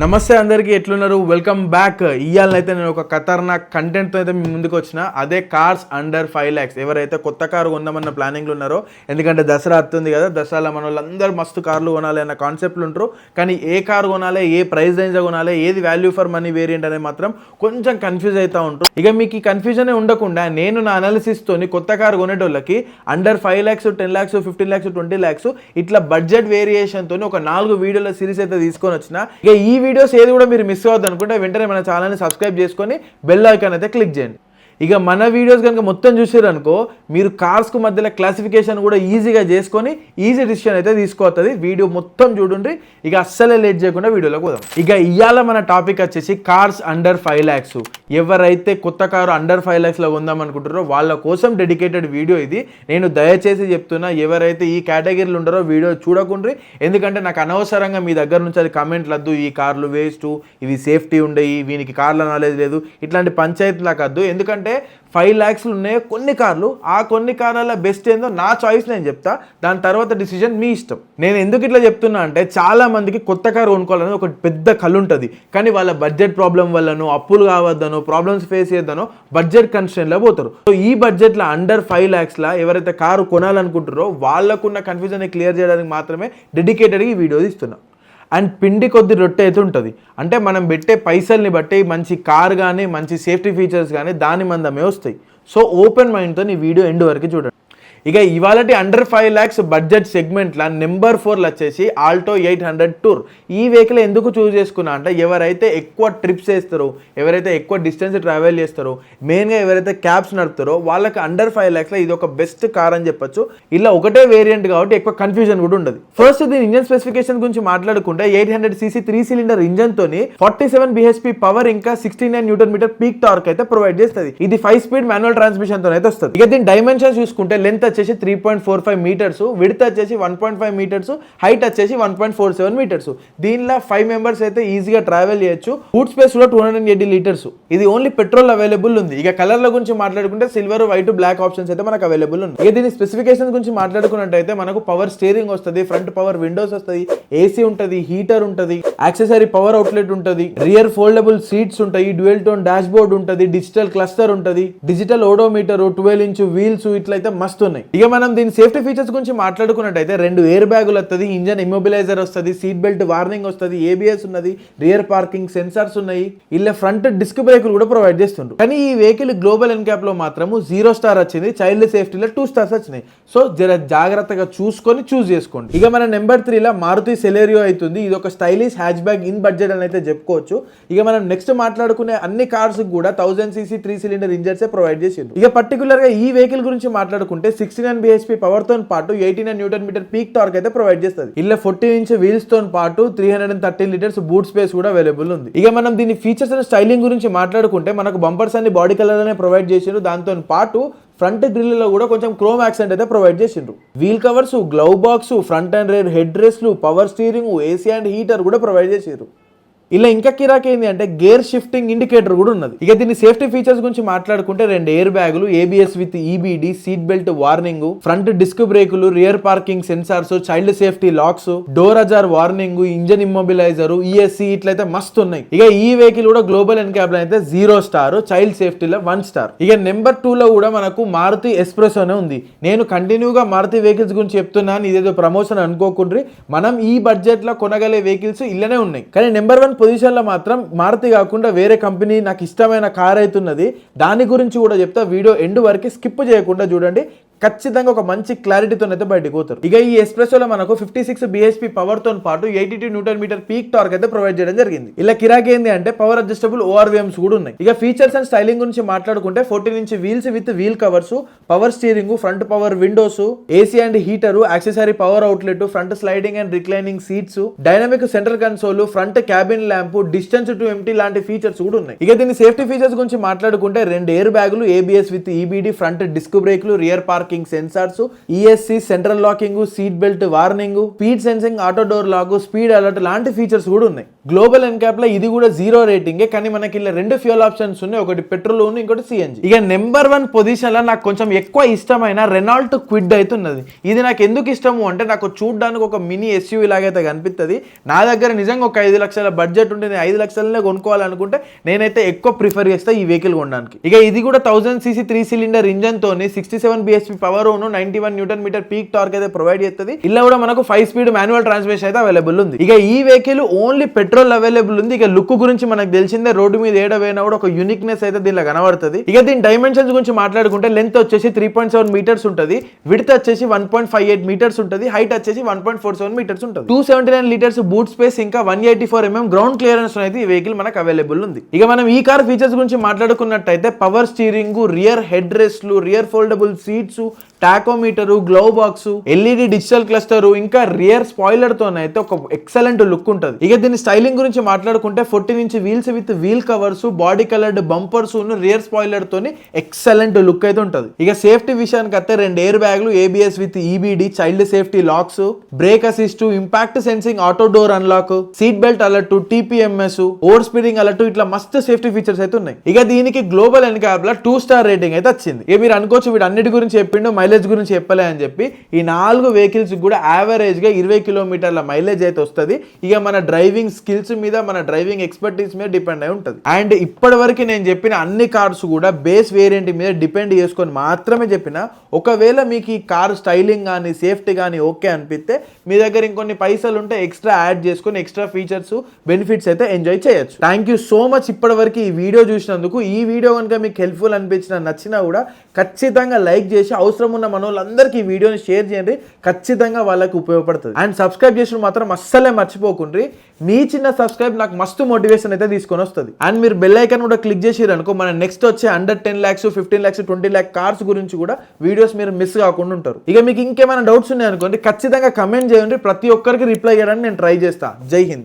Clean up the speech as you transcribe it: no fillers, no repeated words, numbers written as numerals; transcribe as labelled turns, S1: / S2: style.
S1: నమస్తే అందరికీ ఎట్లున్నారు వెల్కమ్ బ్యాక్. ఇయాలనైతే నేను ఒక ఖతర్నాక్ కంటెంట్తో అయితే మీ ముందుకు వచ్చిన. అదే కార్స్ అండర్ 5 lakhs. ఎవరైతే కొత్త కారు కొందామన్న ప్లానింగ్లు ఉన్నారో, ఎందుకంటే దసరా వస్తుంది కదా, దసరాలో మన వాళ్ళందరూ మస్తు కార్లు కొనాలి అన్న కాన్సెప్ట్లు ఉంటారు. కానీ ఏ కారు కొనాలి, ఏ ప్రైస్ రేంజ్ కొనాలి, ఏది వాల్యూ ఫర్ మనీ వేరియంట్ అనేది మాత్రం కొంచెం కన్ఫ్యూజ్ అవుతూ ఉంటారు. ఇక మీకు ఈ కన్ఫ్యూజనే ఉండకుండా నేను నా అనాలిసిస్తోని కొత్త కారు కొనేటోళ్ళకి under 5 lakhs, 10 lakhs, 15 lakhs, 20 lakhs ఇట్లా బడ్జెట్ వేరియేషన్తో ఒక 4 వీడియోల సిరీస్ అయితే తీసుకొని వచ్చిన. ఇక ఈ వీడియోస్ ఏది కూడా మీరు మిస్ అవ్వద్దు అనుకుంటే వెంటనే మన ఛానల్ని సబ్స్క్రైబ్ చేసుకొని బెల్ ఐకాన్ అయితే క్లిక్ చేయండి. ఇక మన వీడియోస్ కనుక మొత్తం చూసారు అనుకో, మీరు కార్స్కు మధ్యలో క్లాసిఫికేషన్ కూడా ఈజీగా చేసుకొని ఈజీ డిసిషన్ అయితే తీసుకోవస్తుంది. వీడియో మొత్తం చూడండి. ఇక అస్సలే లేట్ చేయకుండా వీడియోలోకి పోదాం. ఇక ఇవాళ మన టాపిక్ వచ్చేసి కార్స్ అండర్ 5 lakhs. ఎవరైతే కొత్త కారు అండర్ 5 lakhsలో కొందాం అనుకుంటారో వాళ్ళ కోసం డెడికేటెడ్ వీడియో ఇది. నేను దయచేసి చెప్తున్నా, ఎవరైతే ఈ కేటగిరీలు ఉంటారో వీడియో చూడకుండ్రి. ఎందుకంటే నాకు అనవసరంగా మీ దగ్గర నుంచి అది కామెంట్లు వద్దు, ఈ కార్లు వేస్ట్, ఇవి సేఫ్టీ ఉండయి, వీనికి కార్ల నాలెడ్జ్ లేదు, ఇట్లాంటి పంచాయతీలకు వద్దు. ఎందుకంటే 5 lakhs ఉన్నాయి కొన్ని కార్లు. ఆ కొన్ని కార్ల బెస్ట్ ఏందో నా చాయిస్ నేను చెప్తా, దాని తర్వాత డిసిజన్ మీ ఇష్టం. నేను ఎందుకు ఇట్లా చెప్తున్నా అంటే, చాలా మందికి కొత్త కారు కొనుక్కోవాలని ఒక పెద్ద కళ్ళు ఉంటుంది. కానీ వాళ్ళ బడ్జెట్ ప్రాబ్లం వల్లనో, అప్పులు కావద్దనో, ప్రాబ్లమ్స్ ఫేస్ చేద్దనో బడ్జెట్ కన్స్ట్రెయిన్లో పోతారు. సో ఈ బడ్జెట్లో అండర్ 5 lakhsలో ఎవరైతే కారు కొనాలనుకుంటారో వాళ్ళకున్న కన్ఫ్యూజన్ క్లియర్ చేయడానికి మాత్రమే డెడికేటెడ్గా ఈ వీడియో ఇస్తున్నా. అండ్ పిండి కొద్ది రొట్టె అయితే ఉంటుంది. అంటే మనం పెట్టే పైసల్ని బట్టి మంచి కార్ కానీ, మంచి సేఫ్టీ ఫీచర్స్ కానీ దాని మందమే వస్తాయి. సో ఓపెన్ మైండ్తో ఈ వీడియో ఎండ్ వరకు చూడండి. ఇక ఇవాళటి అండర్ 5 lakhs బడ్జెట్ సెగ్మెంట్లో నెంబర్ 4 వచ్చేసి ఆల్టో 800 టూర్. ఈ వెహికల్ ఎందుకు చూస్ చేసుకున్నా అంటే, ఎవరైతే ఎక్కువ ట్రిప్స్ వేస్తారో, ఎవరైతే ఎక్కువ డిస్టెన్స్ ట్రావెల్ చేస్తారో, మెయిన్గా ఎవరైతే క్యాబ్స్ నడుపుతారో వాళ్ళకి అండర్ 5 lakhsలో ఇది ఒక బెస్ట్ కార్ అని చెప్పొచ్చు. ఇలా ఒకటే వేరియంట్ కాబట్టి ఎక్కువ కన్ఫ్యూజన్ కూడా ఉండదు. ఫస్ట్ దీని ఇంజన్ స్పెసిఫికేషన్ గురించి మాట్లాడుకుంటే, 800cc 3 cylinder ఇంజన్ తోని 47 bhp పవర్ ఇంకా 69 Nm పీక్ టార్క్ అయితే ప్రొవైడ్ చేస్తుంది. ఇది 5 స్పీడ్ మాన్యువల్ ట్రాన్స్మిషన్ తో అయితే వస్తుంది. ఇక దీని డైమెన్షన్స్ చూసుకుంటే, లెంత్ వచ్చేసి 3.45 meters, విడ్త్ వచ్చేసి 1.5 meters, హైట్ వచ్చేసి 1.47 meters. దీనిలో 5 members అయితే ఈజీగా ట్రావెల్ చేయొచ్చు. బూట్ స్పేస్ కూడా 280 liters. ఇది ఓన్లీ పెట్రోల్ అవైలబుల్ ఉంది. ఇక కలర్ల గురించి మాట్లాడుకుంటే సిల్వర్, వైట్, బ్లాక్ ఆప్షన్స్ అయితే మనకు అవైలబుల్ ఉంది. ఇక దీని స్పెసిఫికేషన్ గురించి మాట్లాడుకున్నట్టయితే మనకు పవర్ స్టీరింగ్ వస్తుంది, ఫ్రంట్ పవర్ విండోస్ వస్తుంది, ఏసీ ఉంటుంది, హీటర్ ఉంటుంది, యాక్సెసరీ పవర్ అవుట్లెట్ ఉంటుంది, రియర్ ఫోల్డబుల్ సీట్స్ ఉంటాయి, డ్యూయల్ టోన్ డాష్ బోర్డ్ ఉంటుంది, డిజిటల్ క్లస్టర్ ఉంటుంది, డిజిటల్ ఓడోమీటర్, 12 inch వీల్స్ ఇట్లయితే మస్తు ఉన్నాయి. ఇక మనం దీని సేఫ్టీ ఫీచర్స్ గురించి మాట్లాడుకున్నట్టయితే 2 ఎయిర్ బ్యాగులు వస్తుంది, ఇంజన్ ఇమ్మొబిలైజర్ వస్తుంది, సీట్ బెల్ట్ వార్నింగ్ వస్తుంది, ఏబిఎస్ ఉన్నది, రియర్ పార్కింగ్ సెన్సార్స్ ఉన్నాయి, ఇలా ఫ్రంట్ డిస్క్ బ్రేకులు కూడా ప్రొవైడ్ చేస్తుండ్రు. కానీ ఈ వెహికల్ గ్లోబల్ ఎన్క్యాప్ లో మాత్రము 0 స్టార్ వచ్చింది, చైల్డ్ సేఫ్టీలో 2 stars వచ్చినాయి. సో జర జాగ్రత్తగా చూసుకొని చూస్ చేసుకోండి. ఇక మన నెంబర్ 3 మారుతి సెలెరియో అవుతుంది. ఇది ఒక stylish hatch bag in budget అని అయితే చెప్పుకోవచ్చు. ఇక మనం నెక్స్ట్ మాట్లాడుకునే అన్ని కార్స్ కూడా 1000cc 3 cylinder ఇంజన్స్ ప్రొవైడ్ చేసిండ్రు. ఇక పర్టికులర్ గా ఈ వెహికల్ గురించి మాట్లాడుకుంటే 69 bhp పవర్ తో పాటు 89 Nm పీక్ టార్క్ అయితే ప్రొవైడ్ చేస్తుంది. ఇలా 14 inch వీల్స్ తో పాటు 313 liters బూట్ స్పేస్ కూడా అవైలబుల్ ఉంది. ఇక మనం దీని ఫీచర్స్ అండ్ స్టైలింగ్ గురించి మాట్లాడుకుంటే, మనకు బంపర్స్ అన్ని బాడీ కలర్ అనే ప్రొవైడ్ చేసిండ్రు. దాంతో పాటు ఫ్రంట్ గ్రిల్ లో కూడా కొంచెం క్రోమ్ యాక్సెంట్ అయితే ప్రొవైడ్ చేసిండ్రు. Wheel covers, glove box, front and rear head రెస్ట్లు, power steering, AC and heater కూడా ప్రొవైడ్ చేసిండ్రు. ఇలా ఇంకా కిరాక్ ఏంది అంటే గేర్ షిఫ్టింగ్ ఇండికేటర్ కూడా ఉన్నది. ఇక దీని సేఫ్టీ ఫీచర్స్ గురించి మాట్లాడుకుంటే 2 ఎయిర్ బ్యాగులు, ABS with EBD, seat belt warning, front disc బ్రేకులు, rear parking sensors, child safety locks, door ajar warning, engine immobiliser, ESC ఇట్లయితే మస్తు ఉన్నాయి. ఇక ఈ వెహికల్ కూడా గ్లోబల్ ఎన్క్యాప్ లో అయితే 0 స్టార్, చైల్డ్ సేఫ్టీలో 1 star. ఇక నెంబర్ 2 లో కూడా మనకు మారుతి ఎస్ప్రెసోనే ఉంది. నేను కంటిన్యూగా మారుతి వెహికల్స్ గురించి చెప్తున్నాను, ఇదేదో ప్రమోషన్ అనుకోకుండ్రి. మనం ఈ బడ్జెట్ లో కొనగలే వెహికల్స్ ఇల్లనే ఉన్నాయి. కానీ నెంబర్ 1 పొజిషన్లో మాత్రం మారుతి కాకుండా వేరే కంపెనీ నాకు ఇష్టమైన కార్ అవుతున్నది. దాని గురించి కూడా చెప్తా. వీడియో ఎండ్ వరకు స్కిప్ చేయకుండా చూడండి, ఖచ్చితంగా ఒక మంచి క్లారిటీతో అయితే బయటకు పోతారు. ఇక ఈ ఎస్ప్రెసోలో మనకు 56 bhp పవర్ తో పాటు 82 Nm పీక్ టార్క్ అయితే ప్రొవైడ్ చేయడం జరిగింది. ఇలా కిరాక్ ఏంది అంటే పవర్ అడ్జస్టబుల్ ఓఆర్వీఎంస్ కూడా ఉన్నాయి. ఇక ఫీచర్స్ అండ్ స్టైలింగ్ గురించి మాట్లాడుకుంటే 14 inch wheels with wheel covers, power steering, front power windows, AC and heater, accessory power outlet, front sliding and reclining seats, dynamic centre console, front cabin lamp, distance to empty లాంటి features కూడా ఉన్నాయి. ఇక దీని safety features గురించి మాట్లాడుకుంటే 2 air బ్యాగులు, ABS with EBD, front disc బ్రేకులు, rear parking parking sensors, ESC, central locking, seat belt warning, speed sensing, auto door lock, speed alert లాంటి ఫీచర్స్ కూడా ఉన్నాయి. గ్లోబల్ ఎన్క్యాప్ లో ఇది కూడా 0 రేటింగే, కానీ మనకి ఇలా 2 ఫ్యూయల్ ఆప్షన్స్ ఉన్నాయి, ఒకటి పెట్రోల్ ఉంది, ఇంకోటి సిఎన్జి. ఇక నెంబర్ 1 పొజిషన్ లో నాకు కొంచెం ఎక్కువ ఇష్టమైన రెనాల్ట్ క్విడ్ అయితే ఉన్నది. ఇది నాకు ఎందుకు ఇష్టము అంటే నాకు చూడడానికి ఒక మినీ ఎస్యూవీ లాగైతే కనిపిస్తుంది. నా దగ్గర నిజంగా ఒక 5 లక్షల బడ్జెట్ ఉంటే నేను 5 లక్షలనే కొనుక్కోవాలనుకుంటే నేనైతే ఎక్కువ ప్రిఫర్ చేస్తా ఈ వెహికల్ కొనడానికి. ఇక ఇది కూడా 1000cc 3 సిలిండర్ ఇంజన్ తోని 67 bhp power 91 newton metre peak torque అయితే ప్రొవైడ్ చేస్తుంది. ఇలా కూడా మనకు 5 స్పీడ్ మాన్యువల్ ట్రాన్స్మిషన్ అయితే అవైలబుల్ ఉంది. ఇక ఈ వెహికల్ ఓన్లీ పెట్రోల్ అవైలబుల్ ఉంది. ఇక లుక్ గురించి మనకు తెలిసిందే, రోడ్డు మీద ఏడవైనా కూడా ఒక యూనిక్నెస్ అయితే దీనిలో కనబడుతుంది. ఇక దీని డైమెన్షన్స్ గురించి మాట్లాడుకుంటే లెంత్ వచ్చేసి 3.7 మీటర్స్ ఉంటుంది, విడ్త్ వచ్చేసి 1.58 మీటర్స్ ఉంటుంది, హైట్ వచ్చేసి 1.47 మీటర్స్ ఉంటుంది. 279 లీటర్స్ బూట్ స్పేస్, ఇంకా 184 mm గ్రౌండ్ క్లియరెన్స్ అయితే ఈ వెహికల్ మనకు అవైలబుల్ ఉంది. ఇక మనం ఈ కార్ ఫీచర్స్ గురించి మాట్లాడుకున్నట్టయితే పవర్ స్టీరింగ్, రియర్ హెడ్ రెస్ట్లు, rear foldable seats, tachometer, glove box, LED digital cluster, ఇంకా రియర్ స్పాయిలర్ తోనైతే ఒక ఎక్సలెంట్ లుక్ ఉంటుంది. ఇక దీని స్టైలింగ్ గురించి మాట్లాడుకుంటే 14 inch wheels with wheel covers, body coloured bumpers, rear spoiler తోని ఎక్సలెంట్ లుక్ అయితే ఉంటుంది. ఇక సేఫ్టీ విషయానికి వస్తే 2 ఎయిర్ బ్యాగ్లు, ABS with EBD, child safety locks, brake assist, impact sensing, auto door unlock, seat belt alert, TPMS, over speeding alert, ఇట్లా మస్తు safety features అయితే ఉన్నాయి. ఇక దీనికి గ్లోబల్ ఎన్క్యాప్ లో 2 స్టార్ రేటింగ్ అయితే వచ్చింది. ఇక మీరు అనుకోవచ్చు వీడు అన్నిటి గురించి చెప్పిండు, మైలేజ్ గురించి చెప్పలే అని చెప్పి. ఈ 4 వెహికల్స్ కూడా యావరేజ్ గా 20 కిలోమీటర్ల మైలేజ్ అయితే వస్తుంది. ఇక మన డ్రైవింగ్ స్కిల్స్ మీద, మన డ్రైవింగ్ ఎక్స్పర్టీస్ మీద డిపెండ్ అయి ఉంటుంది. అండ్ ఇప్పటి వరకు నేను చెప్పిన అన్ని కార్స్ కూడా బేస్ వేరియంట్ మీద డిపెండ్ చేసుకొని మాత్రమే చెప్పిన. ఒకవేళ మీకు ఈ కార్ స్టైలింగ్ కానీ సేఫ్టీ కానీ ఓకే అనిపిస్తే మీ దగ్గర ఇంకొన్ని పైసలు ఉంటే ఎక్స్ట్రా యాడ్ చేసుకొని ఎక్స్ట్రా ఫీచర్స్ బెనిఫిట్స్ అయితే ఎంజాయ్ చేయొచ్చు. థ్యాంక్ యూ సో మచ్ ఇప్పటి వరకు ఈ వీడియో చూసినందుకు. ఈ వీడియో కనుక మీకు హెల్ప్ఫుల్ అనిపించినా, నచ్చినా కూడా ఖచ్చితంగా లైక్ చేసి అవసరం ఉన్న మన వాళ్ళందరికీ ఈ వీడియోని షేర్ చేయండి. ఖచ్చితంగా వాళ్ళకి ఉపయోగపడుతుంది. అండ్ సబ్స్క్రైబ్ చేసిన మాత్రం అస్సలే మర్చిపోకుండ్రి. మీ చిన్న సబ్స్క్రైబ్ నాకు మస్తు మోటివేషన్ అయితే తీసుకొని వస్తుంది. అండ్ మీరు బెల్ ఐకాన్ కూడా క్లిక్ చేసిరనుకో మన నెక్స్ట్ వచ్చే under 10 lakhs 15 lakhs 20 lakh cars గురించి కూడా వీడియోస్ మీరు మిస్ కాకుండా ఉంటారు. ఇక మీకు ఇంకేమైనా డౌట్స్ ఉన్నాయనుకోండి ఖచ్చితంగా కమెంట్ చేయండి. ప్రతి ఒక్కరికి రిప్లై చేయడానికి నేను ట్రై చేస్తా. జై హింద్.